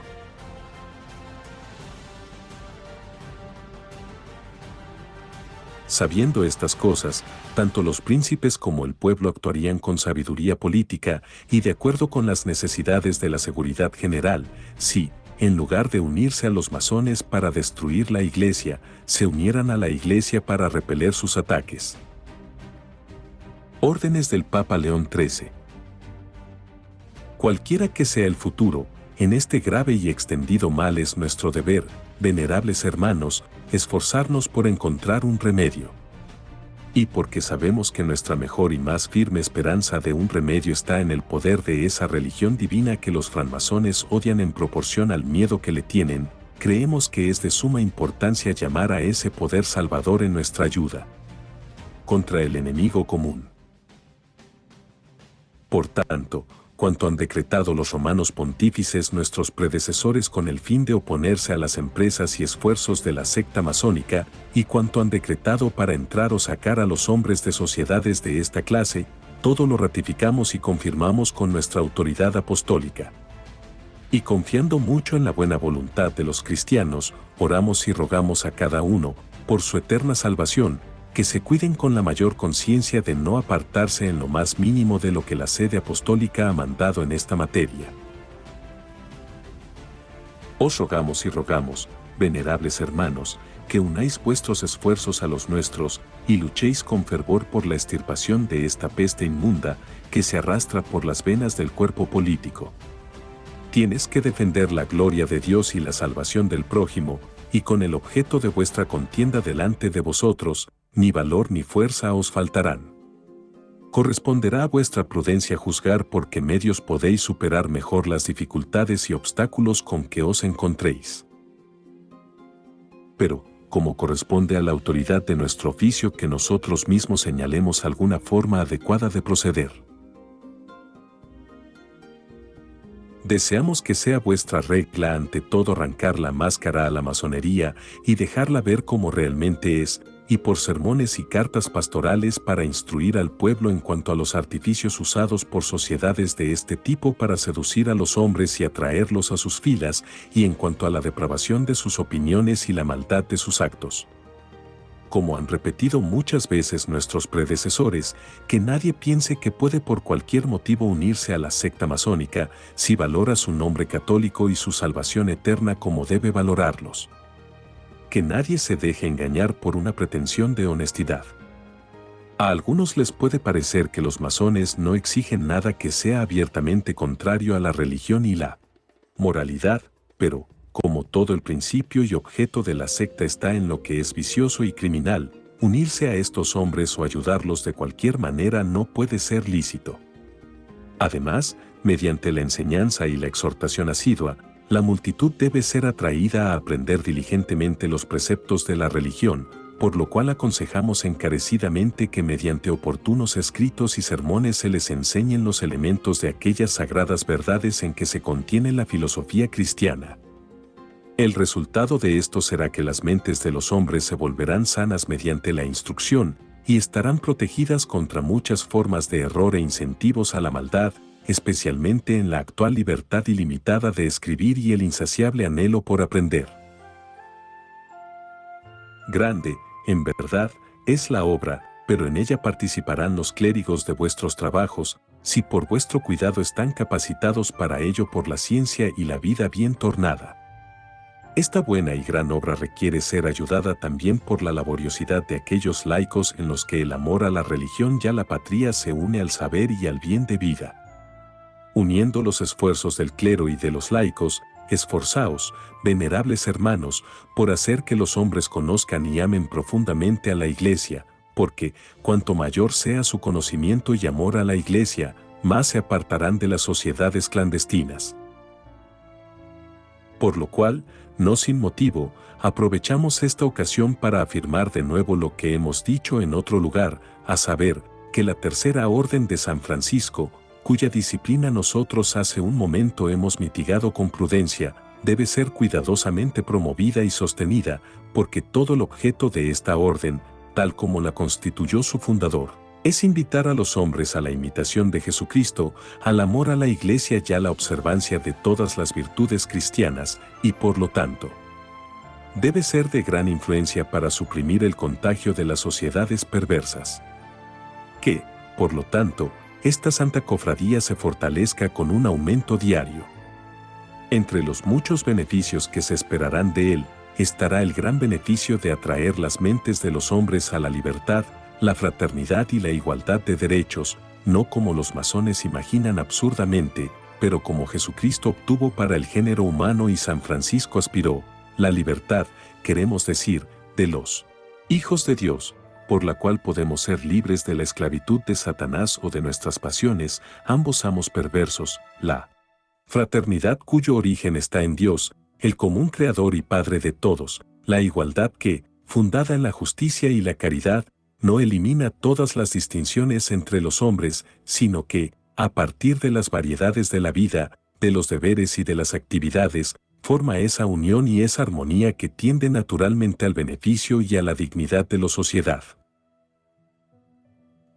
Sabiendo estas cosas, tanto los príncipes como el pueblo actuarían con sabiduría política y de acuerdo con las necesidades de la seguridad general, si, en lugar de unirse a los masones para destruir la Iglesia, se unieran a la Iglesia para repeler sus ataques. Órdenes del Papa León XIII. Cualquiera que sea el futuro, en este grave y extendido mal es nuestro deber, venerables hermanos, esforzarnos por encontrar un remedio. Y porque sabemos que nuestra mejor y más firme esperanza de un remedio está en el poder de esa religión divina que los francmasones odian en proporción al miedo que le tienen, creemos que es de suma importancia llamar a ese poder salvador en nuestra ayuda contra el enemigo común. Por tanto, cuanto han decretado los romanos pontífices nuestros predecesores con el fin de oponerse a las empresas y esfuerzos de la secta masónica, y cuanto han decretado para entrar o sacar a los hombres de sociedades de esta clase, todo lo ratificamos y confirmamos con nuestra autoridad apostólica. Y confiando mucho en la buena voluntad de los cristianos, oramos y rogamos a cada uno, por su eterna salvación, que se cuiden con la mayor conciencia de no apartarse en lo más mínimo de lo que la sede apostólica ha mandado en esta materia. Os rogamos y rogamos, venerables hermanos, que unáis vuestros esfuerzos a los nuestros, y luchéis con fervor por la extirpación de esta peste inmunda, que se arrastra por las venas del cuerpo político. Tienes que defender la gloria de Dios y la salvación del prójimo, y con el objeto de vuestra contienda delante de vosotros, ni valor ni fuerza os faltarán. Corresponderá a vuestra prudencia juzgar por qué medios podéis superar mejor las dificultades y obstáculos con que os encontréis. pero, como corresponde a la autoridad de nuestro oficio, que nosotros mismos señalemos alguna forma adecuada de proceder. Deseamos que sea vuestra regla ante todo arrancar la máscara a la masonería y dejarla ver como realmente es, y por sermones y cartas pastorales para instruir al pueblo en cuanto a los artificios usados por sociedades de este tipo para seducir a los hombres y atraerlos a sus filas, y en cuanto a la depravación de sus opiniones y la maldad de sus actos. Como han repetido muchas veces nuestros predecesores, que nadie piense que puede por cualquier motivo unirse a la secta masónica si valora su nombre católico y su salvación eterna como debe valorarlos. Que nadie se deje engañar por una pretensión de honestidad. A algunos les puede parecer que los masones no exigen nada que sea abiertamente contrario a la religión y la moralidad, pero, como todo el principio y objeto de la secta está en lo que es vicioso y criminal, unirse a estos hombres o ayudarlos de cualquier manera no puede ser lícito. Además, mediante la enseñanza y la exhortación asidua, la multitud debe ser atraída a aprender diligentemente los preceptos de la religión, por lo cual aconsejamos encarecidamente que mediante oportunos escritos y sermones se les enseñen los elementos de aquellas sagradas verdades en que se contiene la filosofía cristiana. El resultado de esto será que las mentes de los hombres se volverán sanas mediante la instrucción y estarán protegidas contra muchas formas de error e incentivos a la maldad, especialmente en la actual libertad ilimitada de escribir y el insaciable anhelo por aprender. Grande, en verdad, es la obra, pero en ella participarán los clérigos de vuestros trabajos, si por vuestro cuidado están capacitados para ello por la ciencia y la vida bien tornada. Esta buena y gran obra requiere ser ayudada también por la laboriosidad de aquellos laicos en los que el amor a la religión y a la patria se une al saber y al bien de vida. Uniendo los esfuerzos del clero y de los laicos, esforzaos, venerables hermanos, por hacer que los hombres conozcan y amen profundamente a la Iglesia, porque, cuanto mayor sea su conocimiento y amor a la Iglesia, más se apartarán de las sociedades clandestinas. Por lo cual, no sin motivo, aprovechamos esta ocasión para afirmar de nuevo lo que hemos dicho en otro lugar, a saber, que la Tercera Orden de San Francisco, cuya disciplina nosotros hace un momento hemos mitigado con prudencia, debe ser cuidadosamente promovida y sostenida, porque todo el objeto de esta orden, tal como la constituyó su fundador, es invitar a los hombres a la imitación de Jesucristo, al amor a la Iglesia y a la observancia de todas las virtudes cristianas, y por lo tanto, debe ser de gran influencia para suprimir el contagio de las sociedades perversas. Que, por lo tanto, esta santa cofradía se fortalezca con un aumento diario. Entre los muchos beneficios que se esperarán de él, estará el gran beneficio de atraer las mentes de los hombres a la libertad, la fraternidad y la igualdad de derechos, no como los masones imaginan absurdamente, pero como Jesucristo obtuvo para el género humano y San Francisco aspiró, la libertad, queremos decir, de los hijos de Dios, por la cual podemos ser libres de la esclavitud de Satanás o de nuestras pasiones, ambos amos perversos, la fraternidad cuyo origen está en Dios, el común Creador y Padre de todos, la igualdad que, fundada en la justicia y la caridad, no elimina todas las distinciones entre los hombres, sino que, a partir de las variedades de la vida, de los deberes y de las actividades, forma esa unión y esa armonía que tiende naturalmente al beneficio y a la dignidad de la sociedad.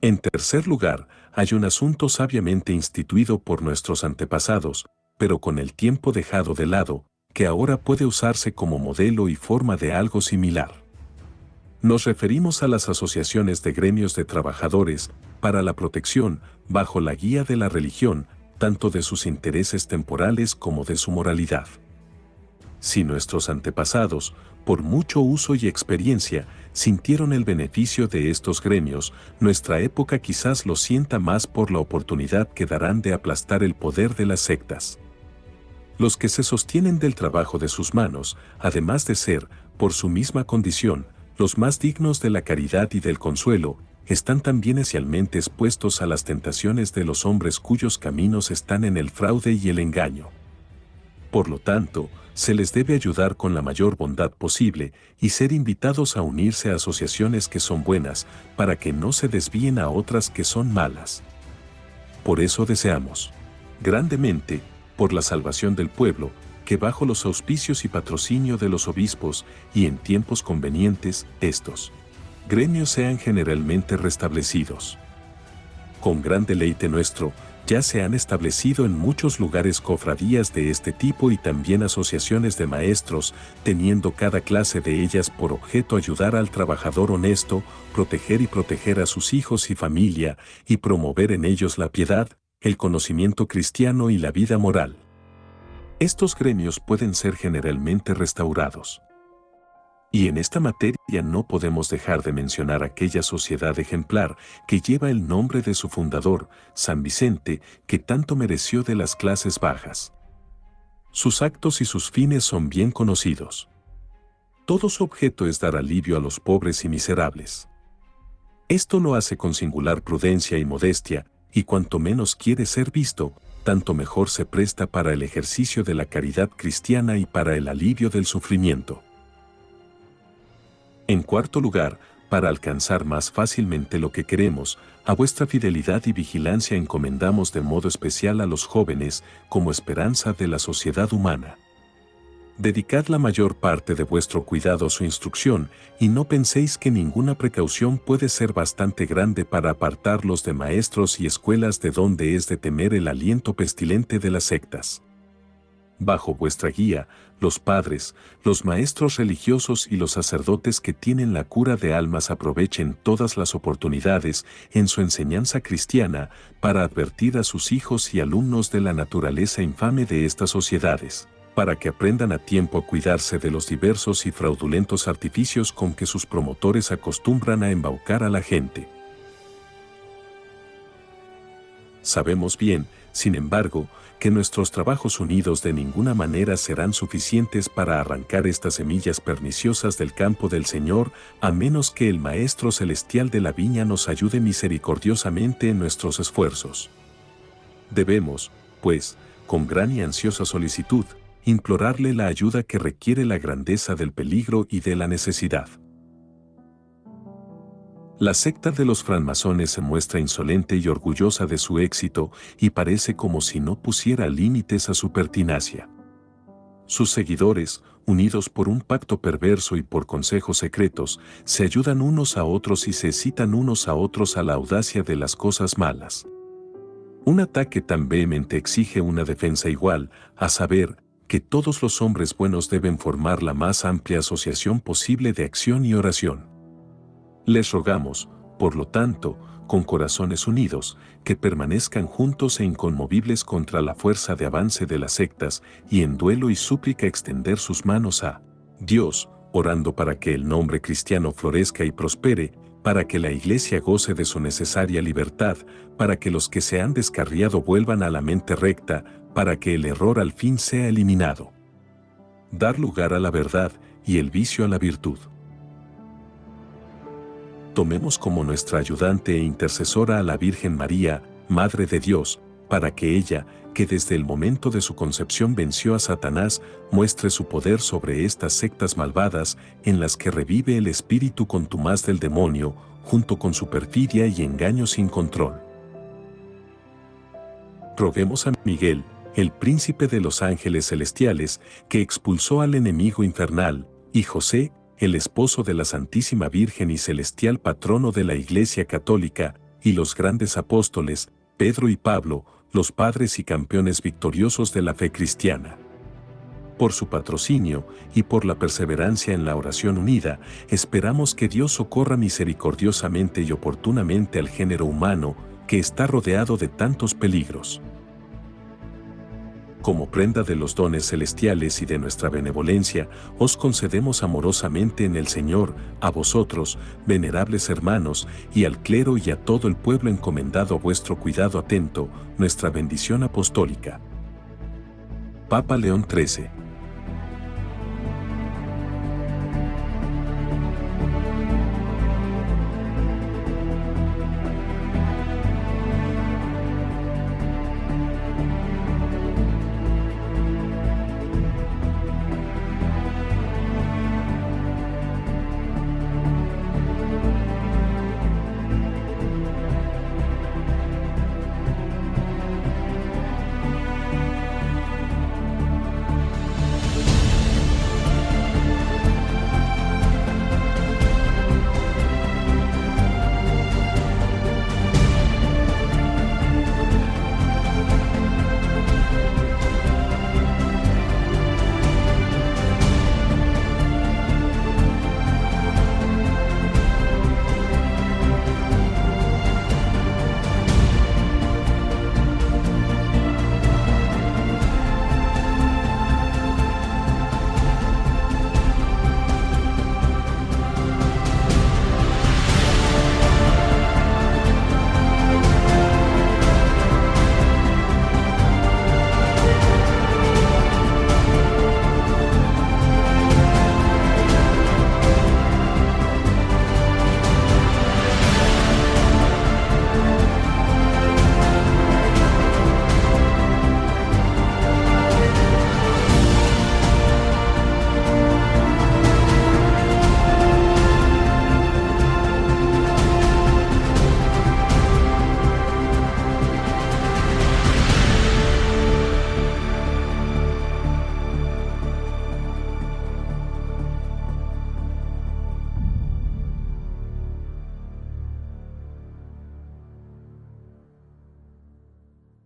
En tercer lugar, hay un asunto sabiamente instituido por nuestros antepasados, pero con el tiempo dejado de lado, que ahora puede usarse como modelo y forma de algo similar. Nos referimos a las asociaciones de gremios de trabajadores para la protección, bajo la guía de la religión, tanto de sus intereses temporales como de su moralidad. Si nuestros antepasados, por mucho uso y experiencia, sintieron el beneficio de estos gremios, nuestra época quizás lo sienta más por la oportunidad que darán de aplastar el poder de las sectas. Los que se sostienen del trabajo de sus manos, además de ser, por su misma condición, los más dignos de la caridad y del consuelo, están también especialmente expuestos a las tentaciones de los hombres cuyos caminos están en el fraude y el engaño. Por lo tanto, se les debe ayudar con la mayor bondad posible y ser invitados a unirse a asociaciones que son buenas para que no se desvíen a otras que son malas. Por eso deseamos grandemente, por la salvación del pueblo, que bajo los auspicios y patrocinio de los obispos y en tiempos convenientes, estos gremios sean generalmente restablecidos. Con gran deleite nuestro, ya se han establecido en muchos lugares cofradías de este tipo y también asociaciones de maestros, teniendo cada clase de ellas por objeto ayudar al trabajador honesto, proteger a sus hijos y familia, y promover en ellos la piedad, el conocimiento cristiano y la vida moral. Estos gremios pueden ser generalmente restaurados. Y en esta materia no podemos dejar de mencionar aquella sociedad ejemplar que lleva el nombre de su fundador, San Vicente, que tanto mereció de las clases bajas. Sus actos y sus fines son bien conocidos. Todo su objeto es dar alivio a los pobres y miserables. Esto lo hace con singular prudencia y modestia, y cuanto menos quiere ser visto, tanto mejor se presta para el ejercicio de la caridad cristiana y para el alivio del sufrimiento. En cuarto lugar, para alcanzar más fácilmente lo que queremos, a vuestra fidelidad y vigilancia encomendamos de modo especial a los jóvenes como esperanza de la sociedad humana. Dedicad la mayor parte de vuestro cuidado a su instrucción y no penséis que ninguna precaución puede ser bastante grande para apartarlos de maestros y escuelas de donde es de temer el aliento pestilente de las sectas. Bajo vuestra guía, los padres, los maestros religiosos y los sacerdotes que tienen la cura de almas aprovechen todas las oportunidades en su enseñanza cristiana para advertir a sus hijos y alumnos de la naturaleza infame de estas sociedades, para que aprendan a tiempo a cuidarse de los diversos y fraudulentos artificios con que sus promotores acostumbran a embaucar a la gente. Sabemos bien, sin embargo, que nuestros trabajos unidos de ninguna manera serán suficientes para arrancar estas semillas perniciosas del campo del Señor, a menos que el Maestro Celestial de la viña nos ayude misericordiosamente en nuestros esfuerzos. Debemos, pues, con gran y ansiosa solicitud, implorarle la ayuda que requiere la grandeza del peligro y de la necesidad. La secta de los francmasones se muestra insolente y orgullosa de su éxito y parece como si no pusiera límites a su pertinacia. Sus seguidores, unidos por un pacto perverso y por consejos secretos, se ayudan unos a otros y se excitan unos a otros a la audacia de las cosas malas. Un ataque tan vehemente exige una defensa igual, a saber, que todos los hombres buenos deben formar la más amplia asociación posible de acción y oración. Les rogamos, por lo tanto, con corazones unidos, que permanezcan juntos e inconmovibles contra la fuerza de avance de las sectas y en duelo y súplica extender sus manos a Dios, orando para que el nombre cristiano florezca y prospere, para que la Iglesia goce de su necesaria libertad, para que los que se han descarriado vuelvan a la mente recta, para que el error al fin sea eliminado. Dar lugar a la verdad y el vicio a la virtud. Tomemos como nuestra ayudante e intercesora a la Virgen María, Madre de Dios, para que ella, que desde el momento de su concepción venció a Satanás, muestre su poder sobre estas sectas malvadas en las que revive el espíritu contumaz del demonio, junto con su perfidia y engaño sin control. Roguemos a Miguel, el príncipe de los ángeles celestiales, que expulsó al enemigo infernal, y José, el esposo de la Santísima Virgen y celestial patrono de la Iglesia Católica, y los grandes apóstoles, Pedro y Pablo, los padres y campeones victoriosos de la fe cristiana. Por su patrocinio y por la perseverancia en la oración unida, esperamos que Dios socorra misericordiosamente y oportunamente al género humano, que está rodeado de tantos peligros. Como prenda de los dones celestiales y de nuestra benevolencia, os concedemos amorosamente en el Señor, a vosotros, venerables hermanos, y al clero y a todo el pueblo encomendado a vuestro cuidado atento, nuestra bendición apostólica. Papa León XIII.